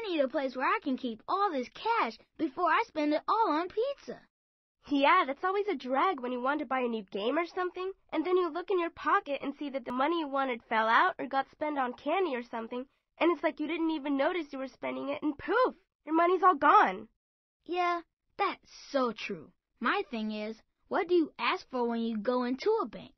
need a place where I can keep all this cash before I spend it all on pizza. Yeah, that's always a drag when you want to buy a new game or something, and then you look in your pocket and see that the money you wanted fell out or got spent on candy or something, and it's like you didn't even notice you were spending it, and poof, your money's all gone. Yeah, that's so true. My thing is, what do you ask for when you go into a bank?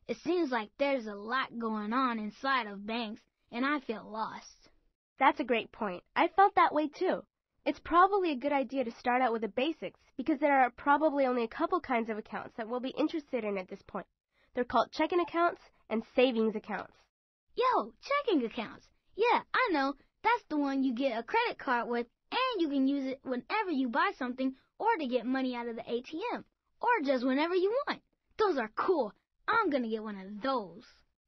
It seems like there's a lot going on inside of banks, and I feel lost. That's a great point. I felt that way too. It's probably a good idea to start out with the basics because there are probably only a couple kinds of accounts that we'll be interested in at this point. They're called checking accounts and savings accounts. Yo, checking accounts. Yeah, I know. That's the one you get a credit card with, and you can use it whenever you buy something or to get money out of the ATM, or just whenever you want. Those are cool. I'm going to get one of those.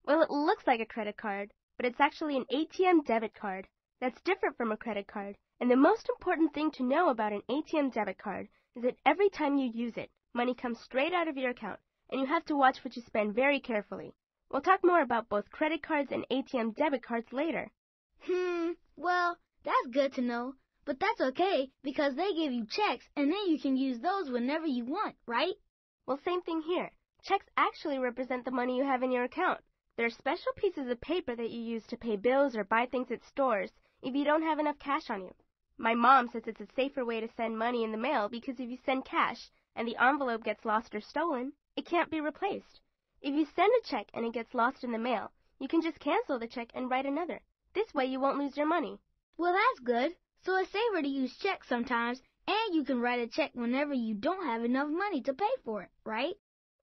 Well, it looks like a credit card, but it's actually an ATM debit card. That's different from a credit card. And the most important thing to know about an ATM debit card is that every time you use it, money comes straight out of your account, and you have to watch what you spend very carefully. We'll talk more about both credit cards and ATM debit cards later. Well, that's good to know. But that's okay, because they give you checks, and then you can use those whenever you want, right? Well, same thing here. Checks actually represent the money you have in your account. They're special pieces of paper that you use to pay bills or buy things at stores if you don't have enough cash on you. My mom says it's a safer way to send money in the mail because if you send cash and the envelope gets lost or stolen, it can't be replaced. If you send a check and it gets lost in the mail, you can just cancel the check and write another. This way you won't lose your money. Well, that's good. So it's safer to use checks sometimes, and you can write a check whenever you don't have enough money to pay for it, right?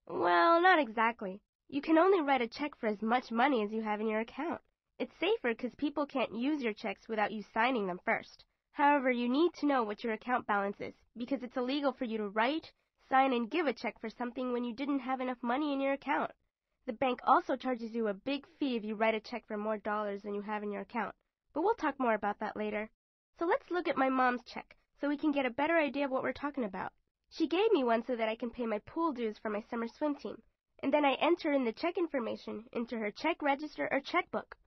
Well, not exactly. You can only write a check for as much money as you have in your account. It's safer because people can't use your checks without you signing them first. However, you need to know what your account balance is because it's illegal for you to write, sign, and give a check for something when you didn't have enough money in your account. The bank also charges you a big fee if you write a check for more dollars than you have in your account. But we'll talk more about that later. So let's look at my mom's check so we can get a better idea of what we're talking about. She gave me one so that I can pay my pool dues for my summer swim team. And then I enter in the check information into her check register or checkbook.